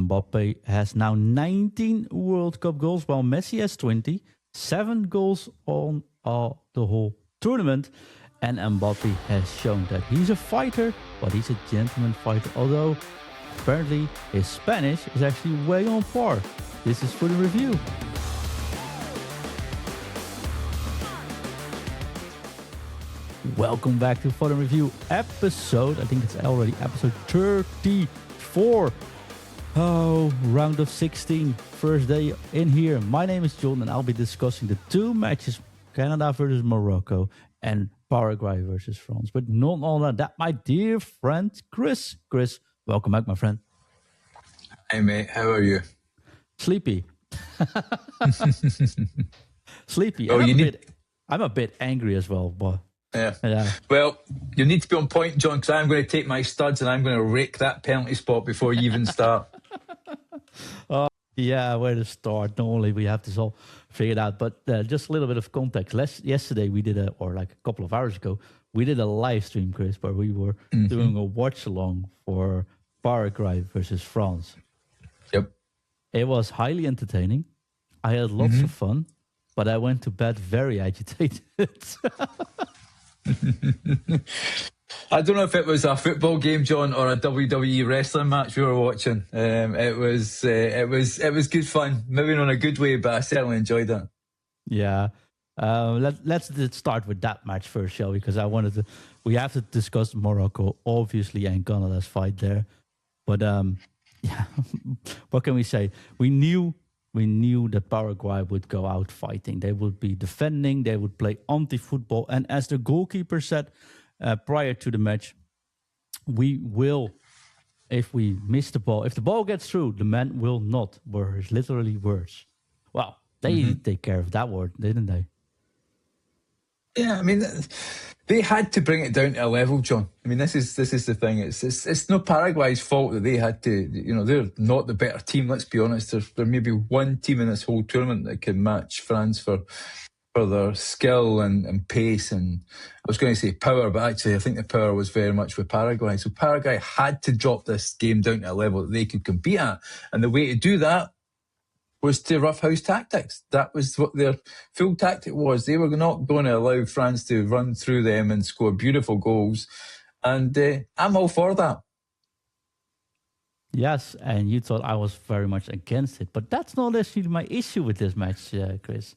Mbappé has now 19 World Cup goals, while Messi has 20, 7 goals on the whole tournament. And Mbappé has shown that he's a fighter, but he's a gentleman fighter, although apparently his Spanish is actually way on par. This is for the review. Welcome back to For the Review episode. I think it's already episode 34. Oh, round of 16. First day in here. My name is John and I'll be discussing the two matches, Canada versus Morocco and Paraguay versus France. But not only that, my dear friend Chris. Chris, welcome back, my friend. Hey, mate. How are you? Sleepy. Sleepy. Oh, I'm a bit angry as well, but... Yeah. Well, you need to be on point, John, because I'm going to take my studs and I'm going to rake that penalty spot before you even start. Yeah, where to start? Normally we have this all figured out, but just a little bit of context. Yesterday we did a couple of hours ago, we did a live stream, Chris, where we were doing a watch along for Paraguay versus France. Yep. It was highly entertaining. I had lots of fun, but I went to bed very agitated. I don't know if it was a football game, John, or a WWE wrestling match we were watching. It was good fun. Maybe not in a good way, but I certainly enjoyed it. Yeah. Let's start with that match first, shall we? Because we have to discuss Morocco, obviously, and Canada's fight there. But yeah, what can we say? We knew that Paraguay would go out fighting. They would be defending. They would play anti-football. And as the goalkeeper said prior to the match, we will, if we miss the ball, if the ball gets through, the men will not. Were his literally words. Well, they take care of that word, didn't they? Yeah, I mean, they had to bring it down to a level, John. I mean, this is the thing. It's no Paraguay's fault that they had to. They're not the better team. Let's be honest. There may be one team in this whole tournament that can match France for their skill and pace. And I was going to say power, but actually, I think the power was very much with Paraguay. So Paraguay had to drop this game down to a level that they could compete at, and the way to do that was to rough house tactics. That was what their full tactic was. They were not going to allow France to run through them and score beautiful goals. And I'm all for that. Yes, and you thought I was very much against it. But that's not actually my issue with this match, Chris.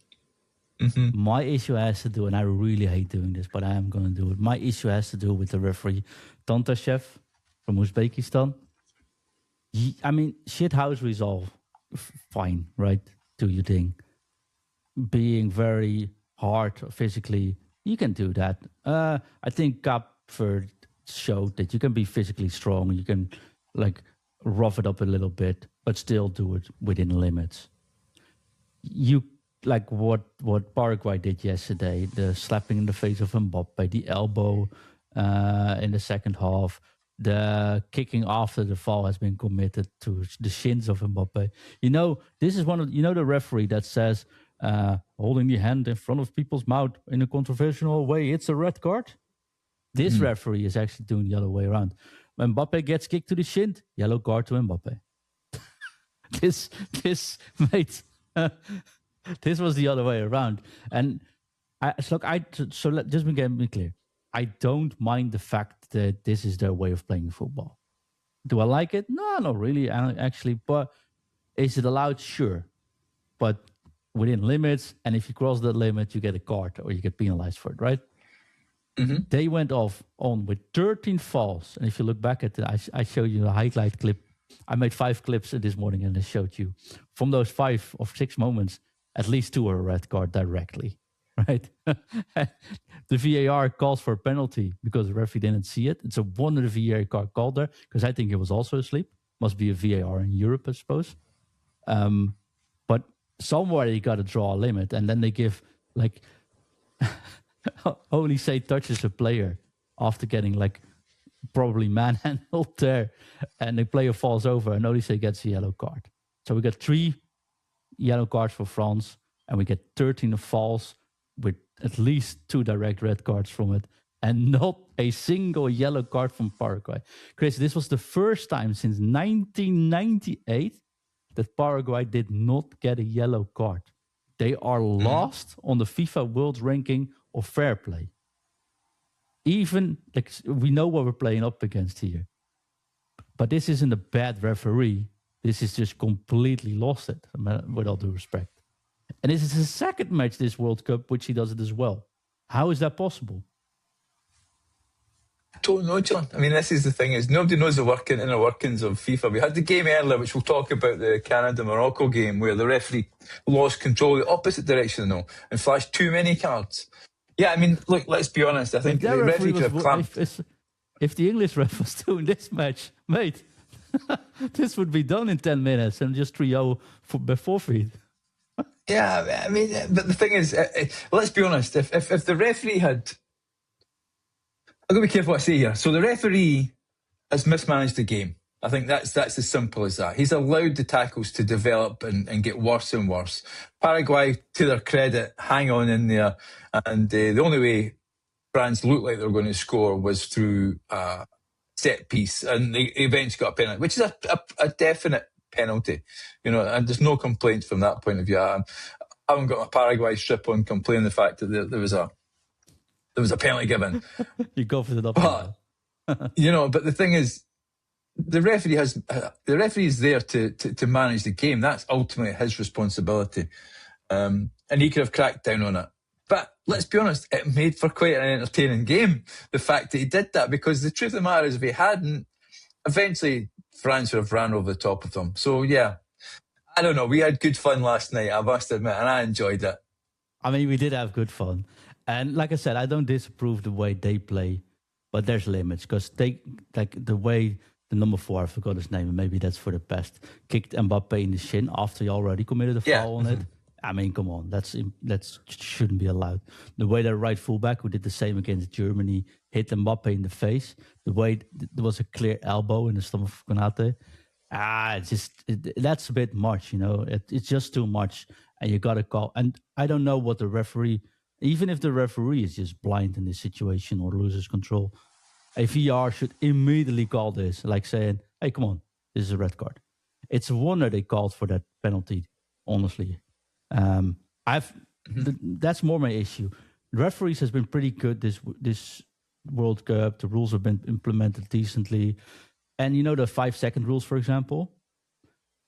My issue has to do, and I really hate doing this, but I am going to do it. My issue has to do with the referee, Tantashev from Uzbekistan. I mean, shithouse resolve. Fine, right? Do your thing. Being very hard physically, you can do that. I think Cape Verde showed that you can be physically strong. You can rough it up a little bit, but still do it within limits. You like what Paraguay did yesterday, the slapping in the face of Mbappé, the elbow in the second half. The kicking after the foul has been committed to the shins of Mbappé. This is one of the referee that says holding the hand in front of people's mouth in a controversial way, it's a red card. This referee is actually doing the other way around. When Mbappé gets kicked to the shin, yellow card to Mbappé. This was the other way around. And just get me clear. I don't mind the fact that this is their way of playing football. Do I like it? No, not really, actually. But is it allowed? Sure. But within limits. And if you cross that limit, you get a card or you get penalized for it, right? They went on with 13 fouls. And if you look back at it, I showed you a highlight clip. I made 5 clips this morning and I showed you. From those 5 or 6 moments, at least 2 are a red card directly. Right, the VAR calls for a penalty because the referee didn't see it. It's a wonder the VAR called there because I think he was also asleep. Must be a VAR in Europe, I suppose. But somewhere you got to draw a limit, and then they give Olise touches a player after getting probably manhandled there, and the player falls over, and Olise gets a yellow card. So we got 3 yellow cards for France, and we get 13 fouls with at least 2 direct red cards from it. and not a single yellow card from Paraguay. Chris, this was the first time since 1998 that Paraguay did not get a yellow card. They are lost on the FIFA World Ranking of fair play. Even, like, we know what we're playing up against here. But this isn't a bad referee. This is just completely lost it, with all due respect. And this is his second match this World Cup, which he does it as well. How is that possible? I don't know, John. I mean, this is the thing, is nobody knows the inner workings of FIFA. We had the game earlier, which we'll talk about, the Canada-Morocco game, where the referee lost control the opposite direction, though, and flashed too many cards. Yeah, I mean, look, let's be honest. I think the referee could have clamped... If the English ref was doing this match, mate, this would be done in 10 minutes and just 3-0 for forfeit. Yeah, I mean, but the thing is, let's be honest. If the referee had... I'm going to be careful what I say here. So the referee has mismanaged the game. I think that's as simple as that. He's allowed the tackles to develop and get worse and worse. Paraguay, to their credit, hang on in there. And the only way France looked like they were going to score was through a set piece. And they eventually got a penalty, which is a definite penalty. You know, and there's no complaints from that point of view. I haven't got my Paraguay strip on complaining the fact that there was a penalty given. You go for the double. But, but the thing is, the referee is there to manage the game. That's ultimately his responsibility. And he could have cracked down on it. But let's be honest, it made for quite an entertaining game, the fact that he did that, because the truth of the matter is, if he hadn't, eventually France would have ran over the top of them. So, yeah, I don't know. We had good fun last night, I must admit, and I enjoyed it. I mean, we did have good fun. And like I said, I don't disapprove the way they play, but there's limits, because they, like the way the number 4, I forgot his name, and maybe that's for the best, kicked Mbappé in the shin after he already committed a foul on it. I mean, come on, that shouldn't be allowed. The way their right fullback, who did the same against Germany, hit Mbappé in the face. The way there was a clear elbow in the stomach of Kanté. That's a bit much, It's just too much, and you got to call. And I don't know what the referee, even if the referee is just blind in this situation or loses control, a VR should immediately call this, like saying, "Hey, come on, this is a red card." It's a wonder they called for that penalty, honestly. That's more my issue. Referees has been pretty good this World Cup. The rules have been implemented decently, and the 5-second rules, for example.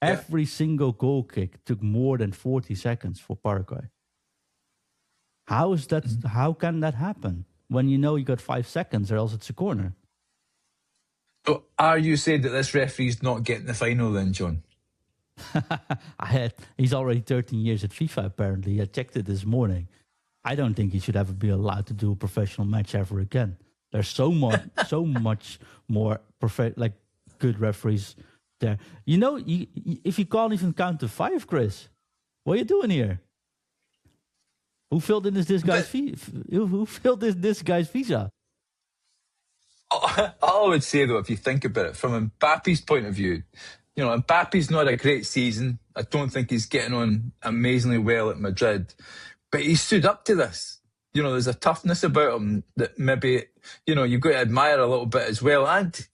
Every single goal kick took more than 40 seconds for Paraguay. How is that? How can that happen when you got 5 seconds, or else it's a corner? So, are you saying that this referee's not getting the final then, John? He's already 13 years at FIFA, apparently. I checked it this morning. I don't think he should ever be allowed to do a professional match ever again. There's so much more good referees there. If you can't even count to 5, Chris, what are you doing here? Who filled in this guy's visa? All I would say, though, if you think about it, from Mbappe's point of view, Mbappe's not a great season. I don't think he's getting on amazingly well at Madrid. But he stood up to this. There's a toughness about him that maybe, you've got to admire a little bit as well. And,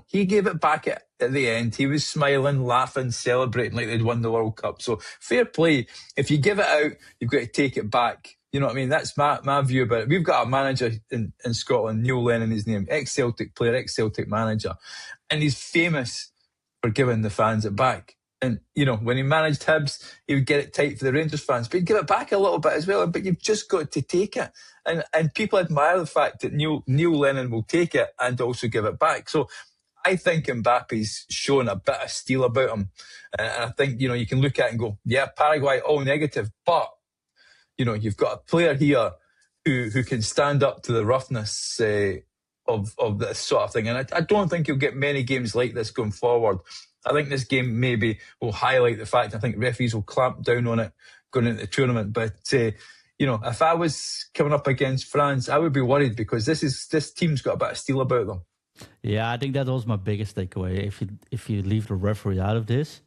he gave it back at the end. He was smiling, laughing, celebrating like they'd won the World Cup. So fair play. If you give it out, you've got to take it back. You know what I mean? That's my view about it. We've got a manager in Scotland, Neil Lennon, his name, ex-Celtic player, ex-Celtic manager. And he's famous for giving the fans it back. And, when he managed Hibs, he would get it tight for the Rangers fans, but he'd give it back a little bit as well. But you've just got to take it. And people admire the fact that Neil Lennon will take it and also give it back. So I think Mbappe's shown a bit of steel about him. And I think, you can look at it and go, yeah, Paraguay, all negative. But, you've got a player here who can stand up to the roughness of this sort of thing. And I don't think you'll get many games like this going forward. I think this game maybe will highlight the fact, I think referees will clamp down on it going into the tournament. But, if I was coming up against France, I would be worried, because this team's got a bit of steel about them. Yeah, I think that was my biggest takeaway. If you leave the referee out of this,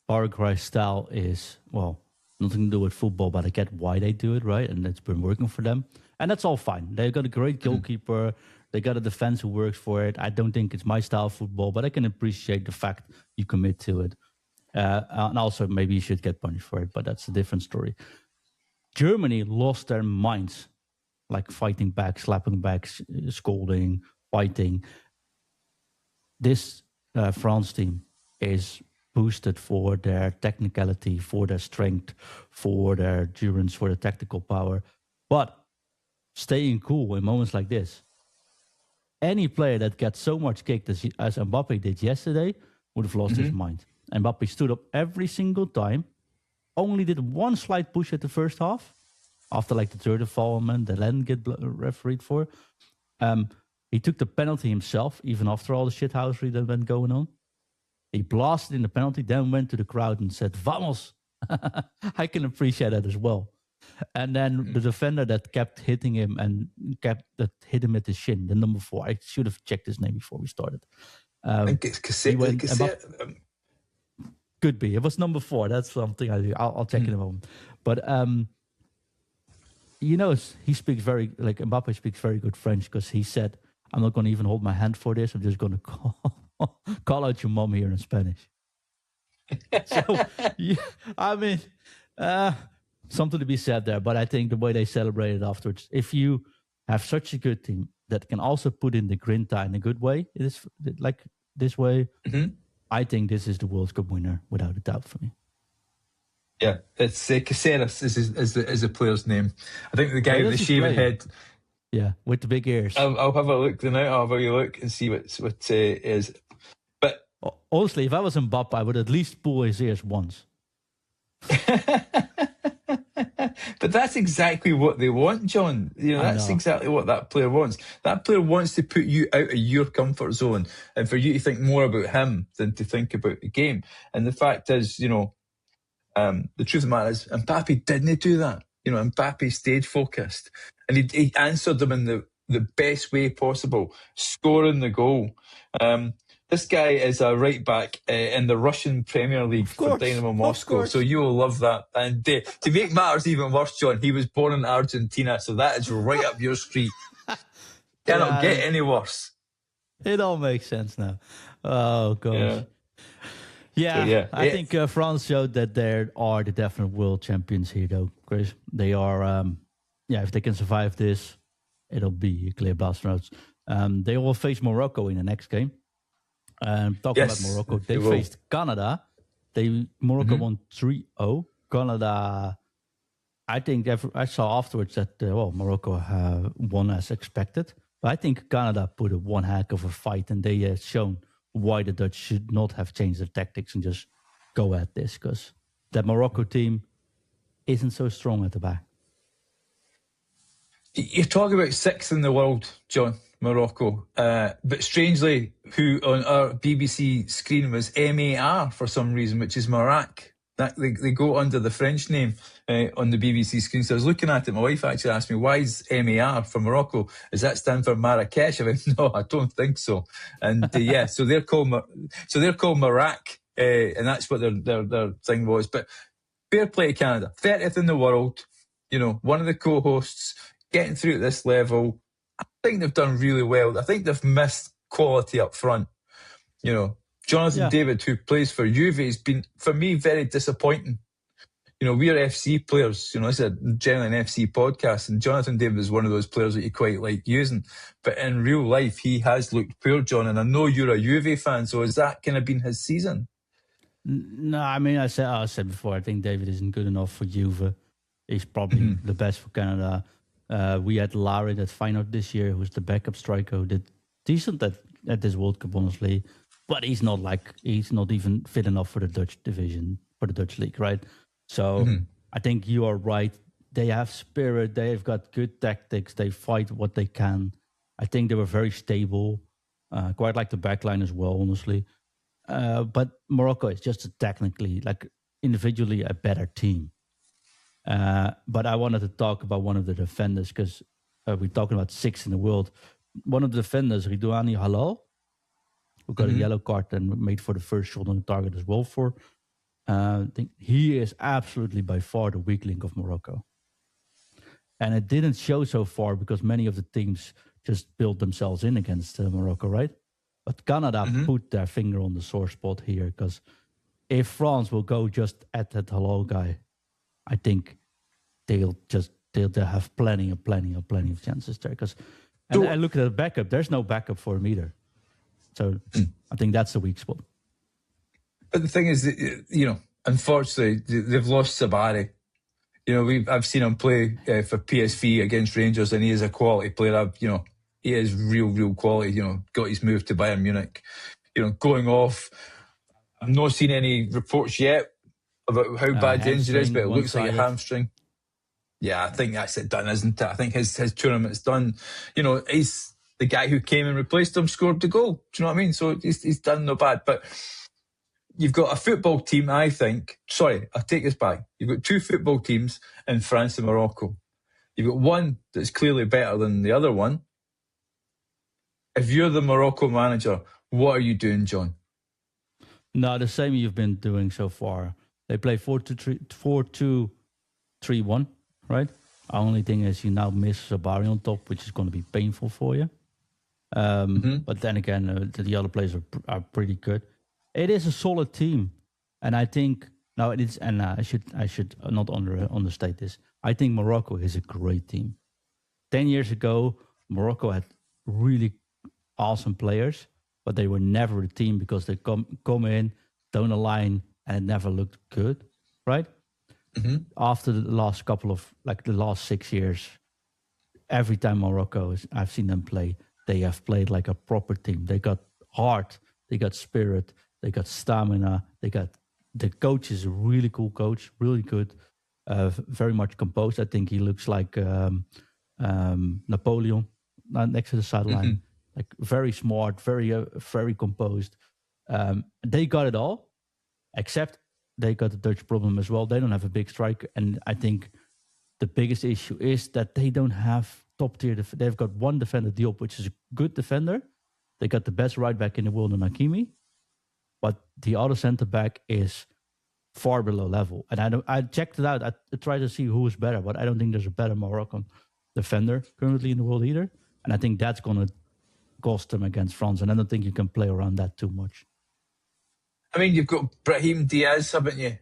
Paraguay's style is, well, nothing to do with football, but I get why they do it, right? And it's been working for them. And that's all fine. They've got a great goalkeeper. They got a defense who works for it. I don't think it's my style of football, but I can appreciate the fact you commit to it. And also, maybe you should get punished for it, but that's a different story. Germany lost their minds, like fighting back, slapping back, scolding, fighting. This France team is boosted for their technicality, for their strength, for their endurance, for their tactical power. But staying cool in moments like this, any player that gets so much kicked as Mbappé did yesterday would have lost his mind. Mbappé stood up every single time, only did one slight push at the first half, after like the third involvement, the Lennon get refereed for. He took the penalty himself, even after all the shithousery that went going on. He blasted in the penalty, then went to the crowd and said, "Vamos!" I can appreciate that as well. And then the defender that kept hitting him and hit him at the shin, the number 4. I should have checked his name before we started. I think it's Caseres. Could be. It was number 4. That's something I do. I'll check in a moment. But he speaks Mbappé speaks very good French, because he said, "I'm not going to even hold my hand for this. I'm just going to call out your mom here in Spanish." So, something to be said there. But I think the way they celebrated afterwards, if you have such a good team that can also put in the grinta in a good way, it is like this way, I think this is the World Cup winner without a doubt for me. Yeah, it's Caseres is the player's name. I think the guy with the shaven head. Yeah, with the big ears. I'll have a look now. I'll have a look and see what is. But honestly, if I was Mbappé, I would at least pull his ears once. But that's exactly what they want, John. That's exactly what that player wants. That player wants to put you out of your comfort zone, and for you to think more about him than to think about the game. And the fact is, the truth of the matter is, Mbappé didn't do that. Mbappé stayed focused, and he answered them in the best way possible, scoring the goal. This guy is a right back in the Russian Premier League for Dynamo Moscow, so you'll love that. And to make matters even worse, John, he was born in Argentina, so that is right up your street. Cannot get any worse. It all makes sense now. Oh, gosh. Yeah, I think France showed that they are the definite world champions here, though, Chris. They are, if they can survive this, it'll be a clear blast from us. They will face Morocco in the next game. Talking about Morocco, they faced Canada. Morocco won 3-0. Canada, I think I saw afterwards that Morocco won as expected. But I think Canada put up one heck of a fight, and they have shown why the Dutch should not have changed their tactics and just go at this, because that Morocco team isn't so strong at the back. You're talking about 6th in the world, John. Morocco, but strangely, who on our BBC screen was MAR for some reason, which is Marac. That they go under the French name on the BBC screen. So I was looking at it. My wife actually asked me, "Why is MAR for Morocco? Does that stand for Marrakesh?" I went, "No, I don't think so." And so they're called Marac, and that's what their thing was. But fair play to Canada, 30th in the world. One of the co-hosts getting through at this level. I think they've done really well. I think they've missed quality up front. Jonathan David, who plays for Juve, has been, for me, very disappointing. We're FC players. It's generally an FC podcast, and Jonathan David is one of those players that you quite like using. But in real life, he has looked poor, John, and I know you're a Juve fan, so has that kind of been his season? No, I mean, I said before, I think David isn't good enough for Juve. He's probably the best for Canada. We had Larin at Feyenoord this year, who's the backup striker, who did decent at this World Cup, honestly. But he's not even fit enough for the Dutch division, for the Dutch league, right? So I think you are right. They have spirit. They've got good tactics. They fight what they can. I think they were very stable. Quite like the backline as well, honestly. But Morocco is just technically, individually, a better team. But I wanted to talk about one of the defenders, because we're talking about 6 in the world. One of the defenders, Ridouani Halal, who got a yellow card and made for the first shot on target as well I think he is absolutely by far the weak link of Morocco. And it didn't show so far because many of the teams just built themselves in against Morocco, right? But Canada put their finger on the sore spot here, because if France will go just at that Halal guy, I think they'll have plenty of chances there. Because and I look at the backup, there's no backup for him either. So I think that's the weak spot. But the thing is, that, unfortunately, they've lost Saibari. I've seen him play for PSV against Rangers, and he is a quality player. He is real quality. Got his move to Bayern Munich. Going off. I've not seen any reports yet about how bad the injury is, but it looks like a hamstring. Yeah, I think that's it done, isn't it? I think his tournament's done. He's the guy who came and replaced him, scored the goal. Do you know what I mean? So he's done no bad. But you've got a football team, I think. Sorry, I'll take this back. You've got two football teams in France and Morocco. You've got one that's clearly better than the other one. If you're the Morocco manager, what are you doing, John? No, the same you've been doing so far. They play 4-2-3-1, right? The only thing is you now miss Saibari on top, which is going to be painful for you. But then again, the other players are pretty good. It is a solid team, and I think now it is. And I should not understate this. I think Morocco is a great team. 10 years ago, Morocco had really awesome players, but they were never a team because they come in, don't align, and it never looked good, right? After the last the last 6 years, every time I've seen them play, they have played like a proper team. They got heart, they got spirit, they got stamina, the coach is a really cool coach, really good, very much composed. I think he looks like Napoleon next to the sideline. Like very smart, very composed. They got it all, except they got the Dutch problem as well. They don't have a big striker, and I think the biggest issue is that they don't have top tier. They've got one defender, Diop, which is a good defender. They got the best right back in the world, in Hakimi, but the other center back is far below level. And I checked it out. I tried to see who is better, but I don't think there's a better Moroccan defender currently in the world either. And I think that's going to cost them against France, and I don't think you can play around that too much. I mean, you've got Brahim Diaz, haven't you?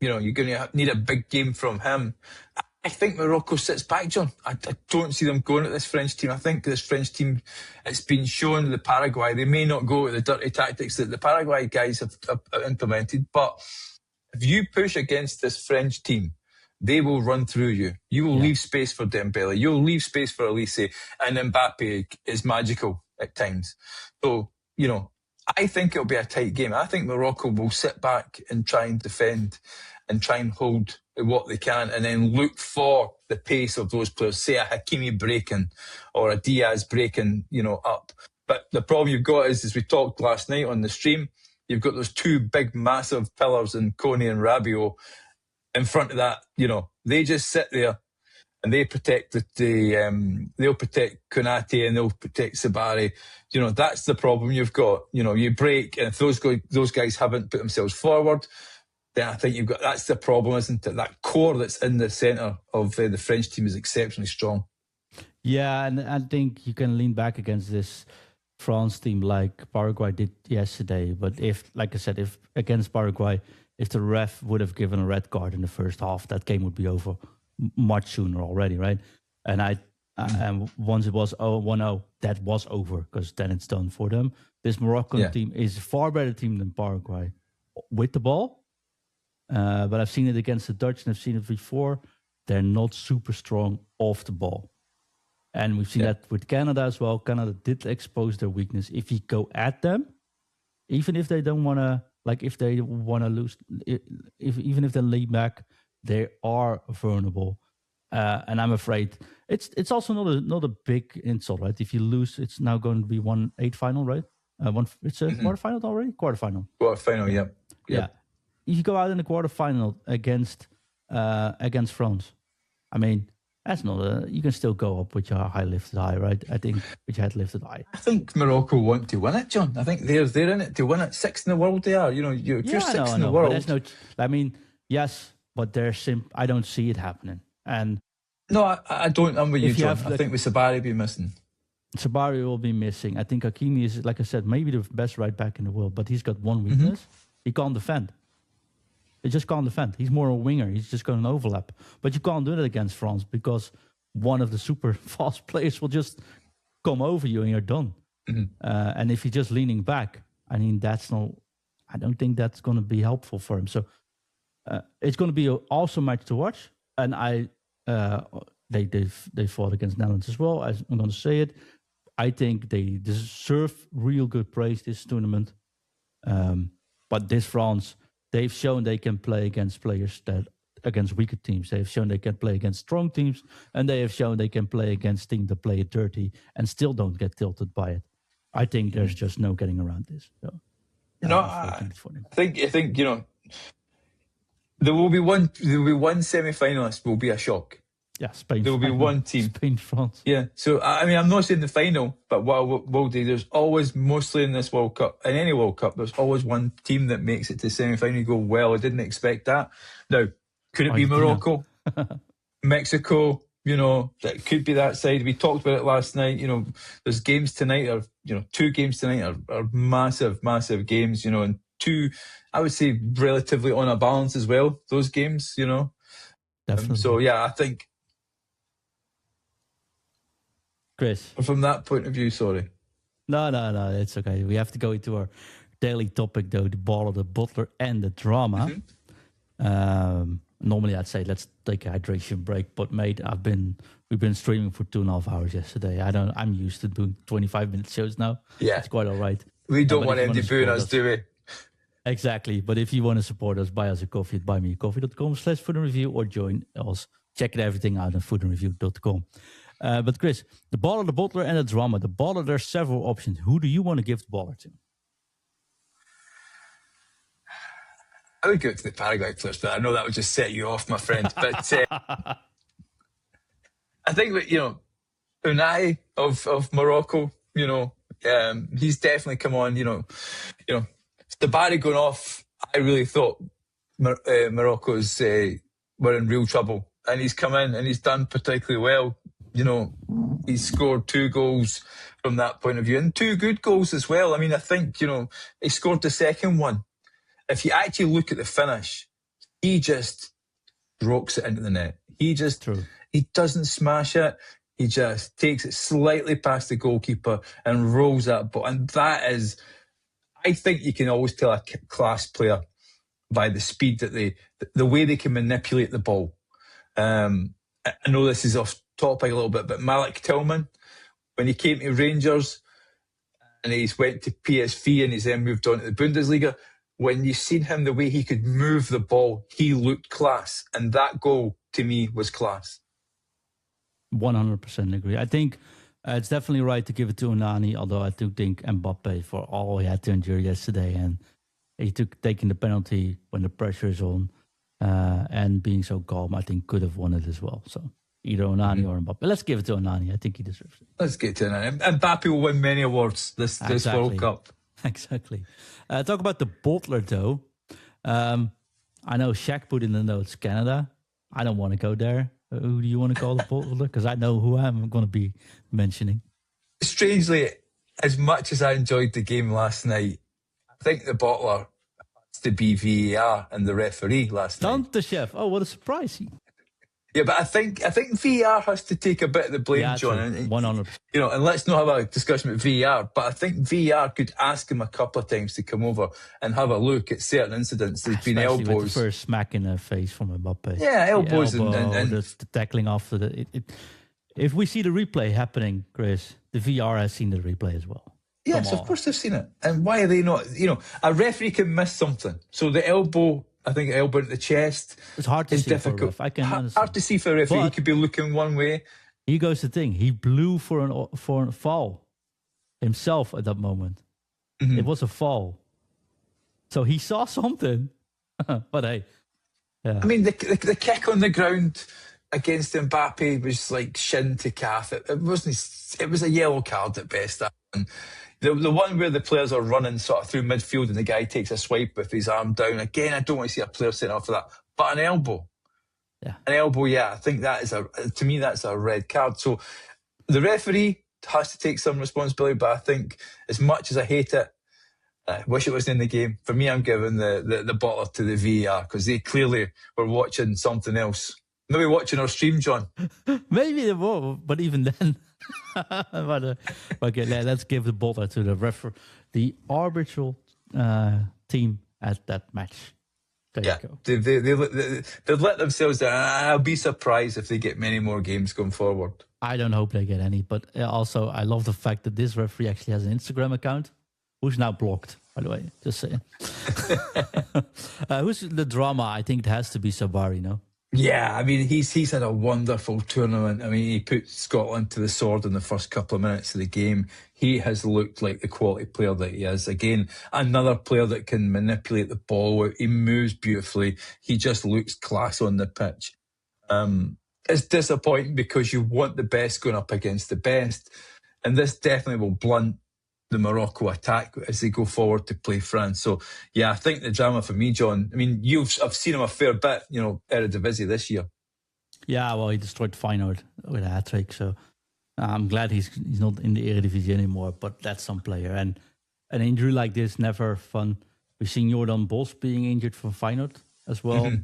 You're going to need a big game from him. I think Morocco sits back, John. I don't see them going at this French team. I think this French team, it's been shown the Paraguay, they may not go at the dirty tactics that the Paraguay guys have implemented, but if you push against this French team, they will run through you. You will leave space for Dembele. You'll leave space for Olise. And Mbappé is magical at times. So, I think it'll be a tight game. I think Morocco will sit back and try and defend and try and hold what they can and then look for the pace of those players. Say a Hakimi breaking or a Diaz breaking, up. But the problem you've got is, as we talked last night on the stream, you've got those two big, massive pillars in Kanté and Rabiot. In front of that, they just sit there and they protect they'll protect Kanté and they'll protect Saibari. That's the problem you've got. You break, and if those guys haven't put themselves forward, then I think that's the problem, isn't it? That core that's in the centre of the French team is exceptionally strong. Yeah, and I think you can lean back against this France team like Paraguay did yesterday. But if against Paraguay, if the ref would have given a red card in the first half, that game would be over much sooner already, right? And and once it was 1-0, that was over, because then it's done for them. This Moroccan team is a far better team than Paraguay with the ball. But I've seen it against the Dutch, and I've seen it before. They're not super strong off the ball. And we've seen that with Canada as well. Canada did expose their weakness. If you go at them, even if they don't want to, if they want to lose, even if they lean back, they are vulnerable. And I'm afraid it's also not a big insult, right? If you lose, it's now going to be 1-8 final, right? It's a quarterfinal already? Quarterfinal. Quarterfinal, yeah. Yeah. If you go out in the quarterfinal against France, I mean, that's not you can still go up with your high lifted high, right? I think with your head lifted high. I think Morocco want to win it, John. I think they're in it to win it. Sixth in the world they are. You're sixth in the world. But yes, but I don't see it happening. And No, I don't. I'm with you, If you John. have, I like, think with Saibari be missing. Saibari will be missing. I think Hakimi is, like I said, maybe the best right back in the world, but he's got one weakness. He can't defend. He just can't defend. He's more a winger. He's just got an overlap. But you can't do that against France because one of the super fast players will just come over you and you're done. And if you're just leaning back, I mean, I don't think that's going to be helpful for him. So it's going to be an awesome match to watch. And they fought against Netherlands as well. I'm going to say it. I think they deserve real good praise this tournament. But this France, they've shown they can play against against weaker teams. They've shown they can play against strong teams, and they have shown they can play against teams that play it dirty and still don't get tilted by it. I think there's just no getting around this. So, I think there will be one semi-finalist will be a shock. Yeah, Spain. There will be one team. Spain, France. Yeah. So I mean, I'm not saying the final, but what I will do, there's always, mostly in this World Cup, in any World Cup, there's always one team that makes it to semi-final. You go, well, I didn't expect that. Now, could it be Morocco, Mexico? That could be that side. We talked about it last night. There's games tonight, or 2 games tonight are massive, massive games. And 2, I would say, relatively on a balance as well. Those games, Definitely. So yeah, I think. Chris, from that point of view, sorry. No, it's okay. We have to go into our daily topic, though: the baller, the bottler, and the drama. Normally, I'd say let's take a hydration break, but mate, we've been streaming for 2.5 hours yesterday. I'm used to doing 25-minute shows now. Yeah, it's quite all right. We don't want MD booing us, do we? Exactly. But if you want to support us, buy us a coffee at buymeacoffee.com/foodandreview or join us. Check everything out on foodandreview.com. But Chris, the baller, the bottler, and the drama. The baller, there's several options. Who do you want to give the baller to? I would go to the Paraguay players, but I know that would just set you off, my friend. But I think that, Unai of Morocco, he's definitely come on. Saibari going off, I really thought Morocco's were in real trouble, and he's come in and he's done particularly well. He's scored 2 goals from that point of view, and 2 good goals as well. I mean, I think, he scored the second one. If you actually look at the finish, he just strokes it into the net. He doesn't smash it. He just takes it slightly past the goalkeeper and rolls that ball. And that is, I think you can always tell a class player by the speed that the way they can manipulate the ball. I know this is off topic a little bit, but Malik Tillman, when he came to Rangers and he's went to PSV and he's then moved on to the Bundesliga, when you seen him, the way he could move the ball, he looked class. And that goal, to me, was class. 100% agree. I think it's definitely right to give it to Onani, although I do think Mbappé, for all he had to endure yesterday, and he taking the penalty when the pressure is on and being so calm, I think could have won it as well. So either Onani or Mbappé. Let's give it to Onani. I think he deserves it. Let's get to Onani. Mbappé will win many awards this World Cup. Exactly. Talk about the bottler, though. I know Shaq put in the notes Canada. I don't want to go there. Who do you want to call the bottler? Because I know who I'm going to be mentioning. Strangely, as much as I enjoyed the game last night, I think the bottler has to be VAR and the referee last night. Tantashev. Oh, what a surprise. Yeah, but I think VAR has to take a bit of the blame, John. And, 100%. And let's not have a discussion about VAR, but I think VAR could ask him a couple of times to come over and have a look at certain incidents. There's been elbows. With the first smack in the face from Mbappé. Yeah, elbows and the tackling after the. If we see the replay happening, Chris, the VAR has seen the replay as well. Yes, of course they've seen it. And why are they not? A referee can miss something. So the elbow. I think elbow at the chest. It's hard to see difficult. For a ref. I can understand. Hard to see for a referee. He could be looking one way. Here goes the thing. He blew for a foul himself at that moment. It was a foul. So he saw something. But hey. Yeah. I mean, the kick on the ground against Mbappé was like shin to calf. It wasn't. It was a yellow card at best. And the one where the players are running sort of through midfield and the guy takes a swipe with his arm down. Again, I don't want to see a player sent off for that. But an elbow. Yeah. An elbow, yeah, I think to me, that's a red card. So the referee has to take some responsibility, but I think as much as I hate it, I wish it wasn't in the game. For me, I'm giving the bottle to the VAR because they clearly were watching something else. Maybe watching our stream, John. Maybe they were, but even then. Okay, let's give the bottle to the arbitral team at that match. There you go. They've let themselves down. I'll be surprised if they get many more games going forward. I don't hope they get any, but also I love the fact that this referee actually has an Instagram account, who's now blocked, by the way, just saying. Who's the drama? I think it has to be Saibari, no? Yeah, I mean, he's had a wonderful tournament. I mean, he put Scotland to the sword in the first couple of minutes of the game. He has looked like the quality player that he is. Again, another player that can manipulate the ball. He moves beautifully. He just looks class on the pitch. It's disappointing because you want the best going up against the best. And this definitely will blunt the Morocco attack as they go forward to play France. So, yeah, I think the drama for me, John, I mean, I've seen him a fair bit, Eredivisie this year. Yeah, well, he destroyed Feyenoord with a hat-trick, so I'm glad he's not in the Eredivisie anymore, but that's some player. And an injury like this, never fun. We've seen Jordan Bos being injured from Feyenoord as well. Mm-hmm.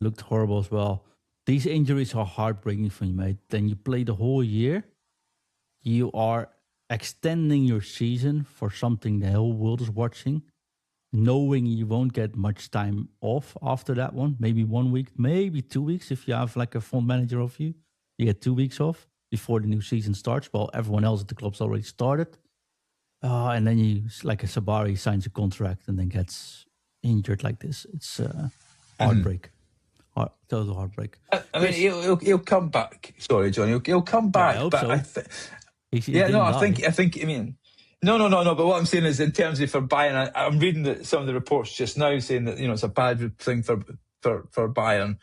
Looked horrible as well. These injuries are heartbreaking for you, mate. Then you play the whole year. You are extending your season for something the whole world is watching, knowing you won't get much time off after that one. Maybe 1 week, maybe 2 weeks if you have like a front manager of you. You get 2 weeks off before the new season starts. Well, everyone else at the club's already started. And then you, like a Saibari, signs a contract and then gets injured like this. It's heartbreak. Total heartbreak. I mean, he'll come back. Sorry, John. He'll come back. I hope but so. I think. I mean, no. But what I'm saying is, in terms of for Bayern, I'm reading some of the reports just now saying that it's a bad thing for Bayern.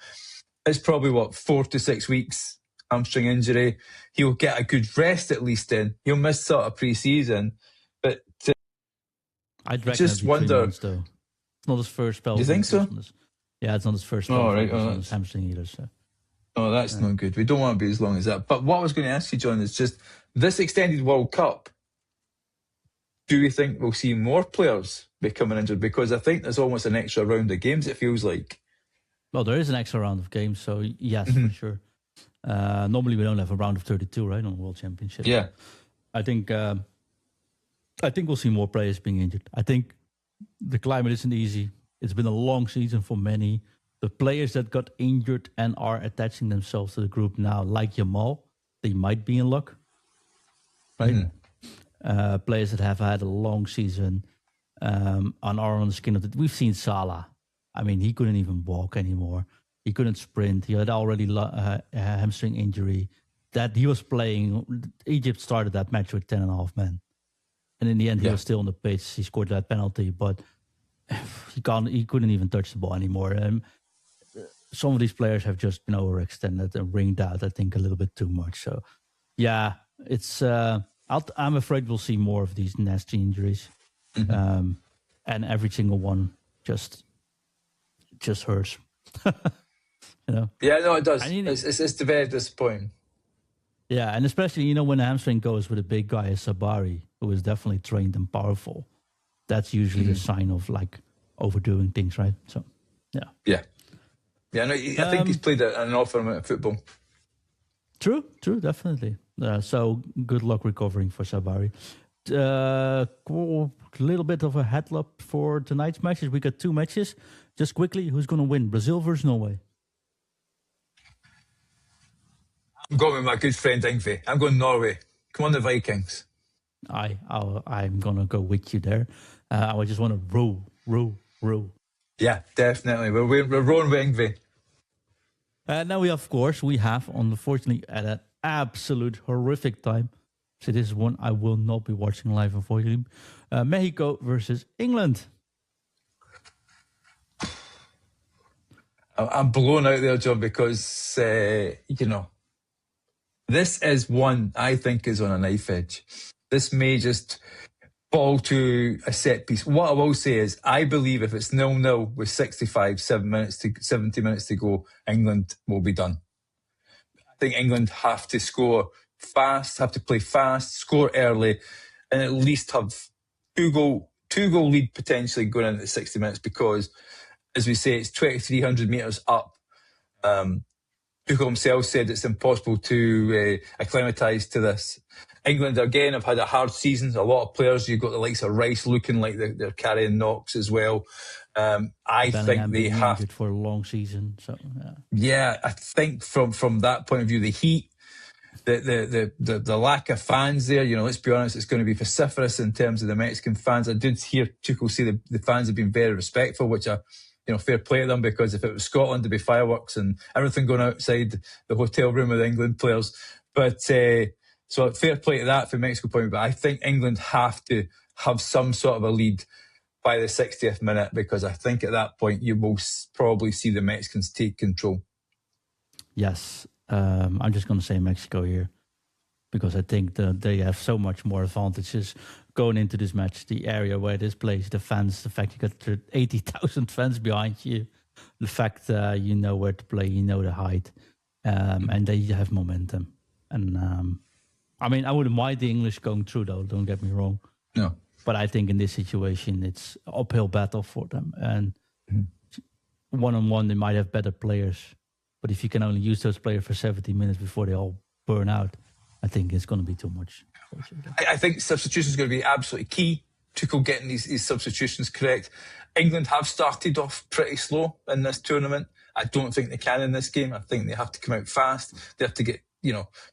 It's probably 4 to 6 weeks hamstring injury. He'll get a good rest at least. He'll miss sort of pre-season, but I'd just wonder. 3 months, though. It's not his first spell. Do you think so? Yeah, it's not his first spell. Right. It's hamstring either. So. Oh, that's not good. We don't want to be as long as that. But what I was going to ask you, John, is just this extended World Cup. Do you think we'll see more players becoming injured? Because I think there's almost an extra round of games, it feels like. Well, there is an extra round of games, so yes, for sure. Normally we don't have a round of 32, right, on the World Championship. Yeah. I think we'll see more players being injured. I think the climate isn't easy. It's been a long season for many. The players that got injured and are attaching themselves to the group now, like Yamal, they might be in luck, right? Players that have had a long season and are on the skin of it. We've seen Salah. I mean, he couldn't even walk anymore. He couldn't sprint. He had already a hamstring injury. That he was playing. Egypt started that match with 10.5 men, and in the end, he was still on the pitch. He scored that penalty, but he couldn't even touch the ball anymore. Some of these players have just been overextended and ringed out, I think, a little bit too much. So, yeah, it's. I'm afraid we'll see more of these nasty injuries, and every single one just hurts. Yeah, no, it does. It's very disappointing. Yeah, and especially when a hamstring goes with a big guy as Saibari, who is definitely trained and powerful. That's usually a sign of like overdoing things, right? So, yeah. No, I think he's played an awful amount of football. True, definitely. So good luck recovering for Saibari. A little bit of a headlock for tonight's matches. We got 2 matches. Just quickly, who's going to win? Brazil versus Norway. I'm going with my good friend Ingve. I'm going Norway. Come on, the Vikings. I'm going to go with you there. I just want to row. Yeah, definitely. We're rowing with Ingve. Now we have, unfortunately, at an absolute horrific time. So this is one I will not be watching live, unfortunately. Mexico versus England. I'm blown out there, John, because, this is one I think is on a knife edge. This may just ball to a set piece. What I will say is, I believe if it's 0-0 with 70 minutes to go, England will be done. I think England have to score fast, have to play fast, score early, and at least have two-goal lead potentially going into 60 minutes because, as we say, it's 2,300 metres up. Tuchel himself said it's impossible to acclimatise to this. England, again, have had a hard season. A lot of players, you've got the likes of Rice looking like they're carrying knocks as well. I think they have it for a long season. So yeah, I think from that point of view, the heat, the lack of fans there. Let's be honest, it's going to be vociferous in terms of the Mexican fans. I did hear Tuchel say the fans have been very respectful, which fair play to them, because if it was Scotland, there'd be fireworks and everything going outside the hotel room with England players. But so fair play to that from Mexico point. But I think England have to have some sort of a lead by the 60th minute, because I think at that point you will probably see the Mexicans take control. Yes, I'm just going to say Mexico here, because I think that they have so much more advantages going into this match. The area where this plays, the fans, the fact you got 80,000 fans behind you, the fact you know where to play, you know the height, and they have momentum. And I mean, I wouldn't mind the English going through, though, don't get me wrong. No. But I think in this situation, it's an uphill battle for them. And one-on-one, they might have better players. But if you can only use those players for 70 minutes before they all burn out, I think it's going to be too much. I think substitution is going to be absolutely key. Tuchel getting these substitutions correct. England have started off pretty slow in this tournament. I don't think they can in this game. I think they have to come out fast. They have to get,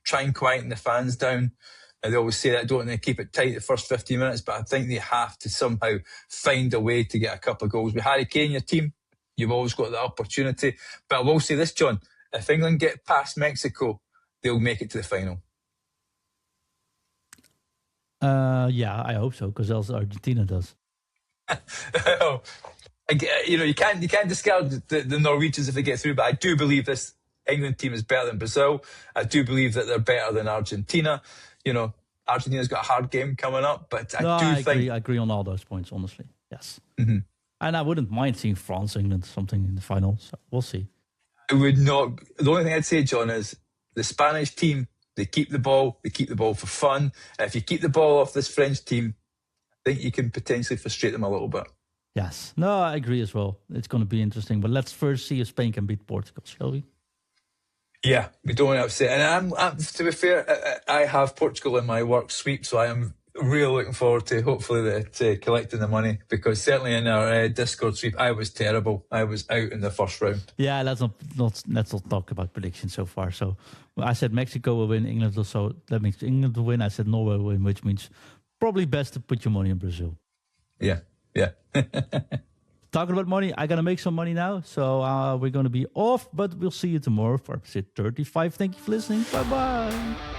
try and quieten the fans down. They always say that, don't they? Keep it tight the first 15 minutes, but I think they have to somehow find a way to get a couple of goals. With Harry Kane, your team, you've always got the opportunity. But I will say this, John, if England get past Mexico, they'll make it to the final. Yeah, I hope so, because else Argentina does. You can't discard the Norwegians if they get through, but I do believe this England team is better than Brazil. I do believe that they're better than Argentina. Argentina's got a hard game coming up, but I agree on all those points, honestly. Yes. Mm-hmm. And I wouldn't mind seeing France, England, something in the final. So we'll see. I would not. The only thing I'd say, John, is the Spanish team, they keep the ball for fun. And if you keep the ball off this French team, I think you can potentially frustrate them a little bit. Yes. No, I agree as well. It's going to be interesting. But let's first see if Spain can beat Portugal, shall we? Yeah, we don't want to upset. And I'm to be fair, I have Portugal in my work sweep, so I am really looking forward to hopefully collecting the money, because certainly in our Discord sweep, I was terrible. I was out in the first round. Yeah, let's not talk about predictions so far. So I said Mexico will win, England also. That means England will win. I said Norway will win, which means probably best to put your money in Brazil. Yeah. Talking about money, I got to make some money now. So we're going to be off, but we'll see you tomorrow for episode 35. Thank you for listening. Bye-bye.